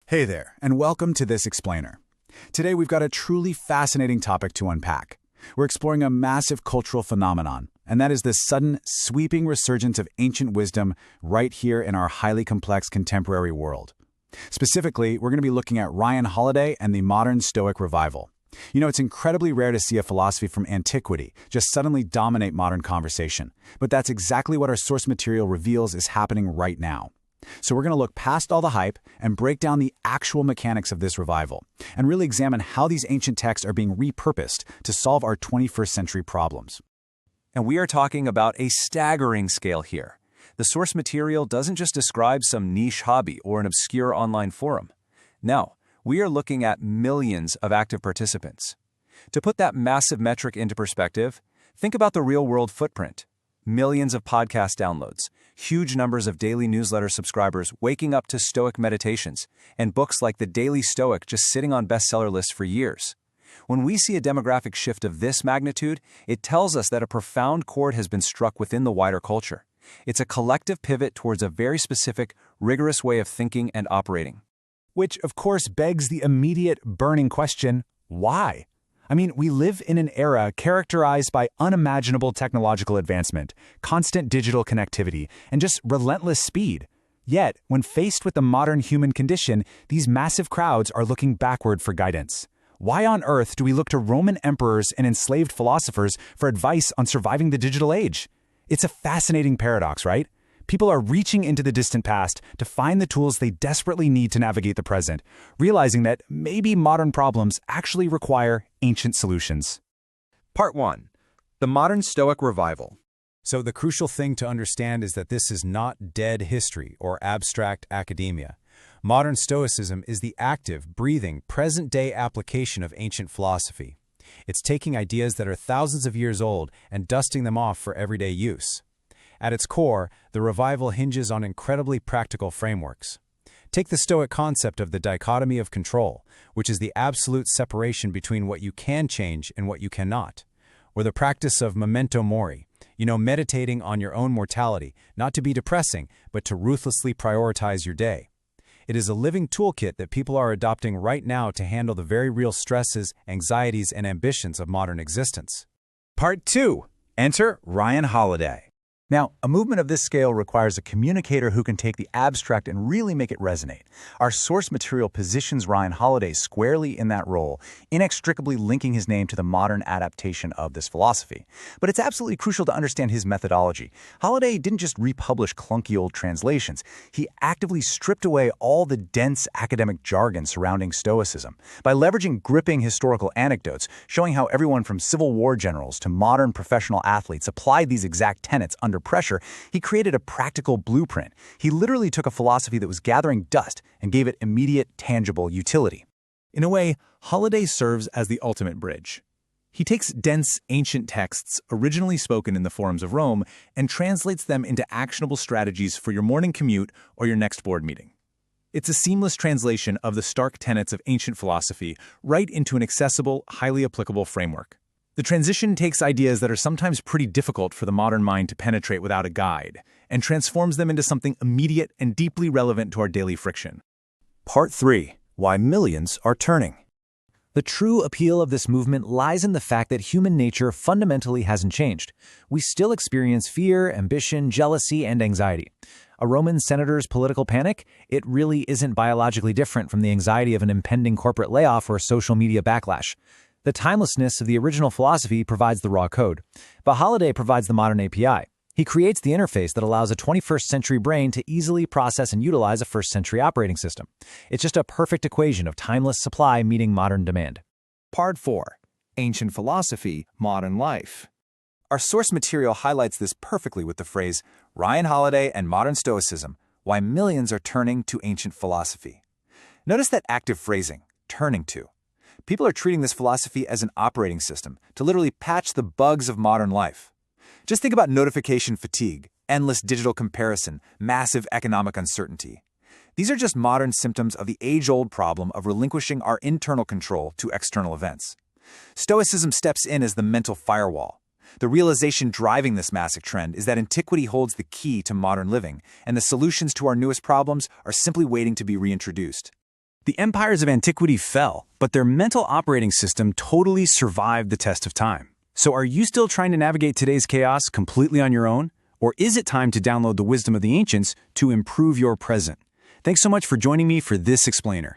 Hey there, and welcome to This Explainer. Today we've got a truly fascinating topic to unpack. We're exploring a massive cultural phenomenon, and that is the sudden, sweeping resurgence of ancient wisdom right here in our highly complex contemporary world. Specifically, we're going to be looking at Ryan Holiday and the modern Stoic revival. You know, it's incredibly rare to see a philosophy from antiquity just suddenly dominate modern conversation, but that's exactly what our source material reveals is happening right now. So we're going to look past all the hype and break down the actual mechanics of this revival, and really examine how these ancient texts are being repurposed to solve our 21st century problems. And we are talking about a staggering scale here. The source material doesn't just describe some niche hobby or an obscure online forum. No, we are looking at millions of active participants. To put that massive metric into perspective, think about the real-world footprint. Millions of podcast downloads, huge numbers of daily newsletter subscribers waking up to Stoic meditations, and books like the Daily Stoic just sitting on bestseller lists for years. When we see a demographic shift of this magnitude, it tells us that a profound chord has been struck within the wider culture. It's a collective pivot towards a very specific, rigorous way of thinking and operating. Which, of course, begs the immediate burning question, why? I mean, we live in an era characterized by unimaginable technological advancement, constant digital connectivity, and just relentless speed. Yet, when faced with the modern human condition, these massive crowds are looking backward for guidance. Why on earth do we look to Roman emperors and enslaved philosophers for advice on surviving the digital age? It's a fascinating paradox, right? People are reaching into the distant past to find the tools they desperately need to navigate the present, realizing that maybe modern problems actually require ancient solutions. Part 1. The Modern Stoic Revival. So the crucial thing to understand is that this is not dead history or abstract academia. Modern Stoicism is the active, breathing, present-day application of ancient philosophy. It's taking ideas that are thousands of years old and dusting them off for everyday use. At its core, the revival hinges on incredibly practical frameworks. Take the Stoic concept of the dichotomy of control, which is the absolute separation between what you can change and what you cannot, or the practice of memento mori, meditating on your own mortality, not to be depressing, but to ruthlessly prioritize your day. It is a living toolkit that people are adopting right now to handle the very real stresses, anxieties, and ambitions of modern existence. Part 2. Enter Ryan Holiday. Now, a movement of this scale requires a communicator who can take the abstract and really make it resonate. Our source material positions Ryan Holiday squarely in that role, inextricably linking his name to the modern adaptation of this philosophy. But it's absolutely crucial to understand his methodology. Holiday didn't just republish clunky old translations. He actively stripped away all the dense academic jargon surrounding Stoicism. By leveraging gripping historical anecdotes, showing how everyone from Civil War generals to modern professional athletes applied these exact tenets under pressure, he created a practical blueprint. He literally took a philosophy that was gathering dust and gave it immediate, tangible utility. In a way, Holiday serves as the ultimate bridge. He takes dense, ancient texts originally spoken in the forums of Rome and translates them into actionable strategies for your morning commute or your next board meeting. It's a seamless translation of the stark tenets of ancient philosophy right into an accessible, highly applicable framework. The transition takes ideas that are sometimes pretty difficult for the modern mind to penetrate without a guide, and transforms them into something immediate and deeply relevant to our daily friction. Part 3. Why millions are turning. The true appeal of this movement lies in the fact that human nature fundamentally hasn't changed. We still experience fear, ambition, jealousy, and anxiety. A Roman senator's political panic? It really isn't biologically different from the anxiety of an impending corporate layoff or social media backlash. The timelessness of the original philosophy provides the raw code, but Holiday provides the modern API. He creates the interface that allows a 21st century brain to easily process and utilize a first century operating system. It's just a perfect equation of timeless supply meeting modern demand. Part 4. Ancient Philosophy, Modern Life. Our source material highlights this perfectly with the phrase, Ryan Holiday and Modern Stoicism, Why Millions are Turning to Ancient Philosophy. Notice that active phrasing, turning to. People are treating this philosophy as an operating system to literally patch the bugs of modern life. Just think about notification fatigue, endless digital comparison, massive economic uncertainty. These are just modern symptoms of the age-old problem of relinquishing our internal control to external events. Stoicism steps in as the mental firewall. The realization driving this massive trend is that antiquity holds the key to modern living, and the solutions to our newest problems are simply waiting to be reintroduced. The empires of antiquity fell, but their mental operating system totally survived the test of time. So are you still trying to navigate today's chaos completely on your own? Or is it time to download the wisdom of the ancients to improve your present? Thanks so much for joining me for this explainer.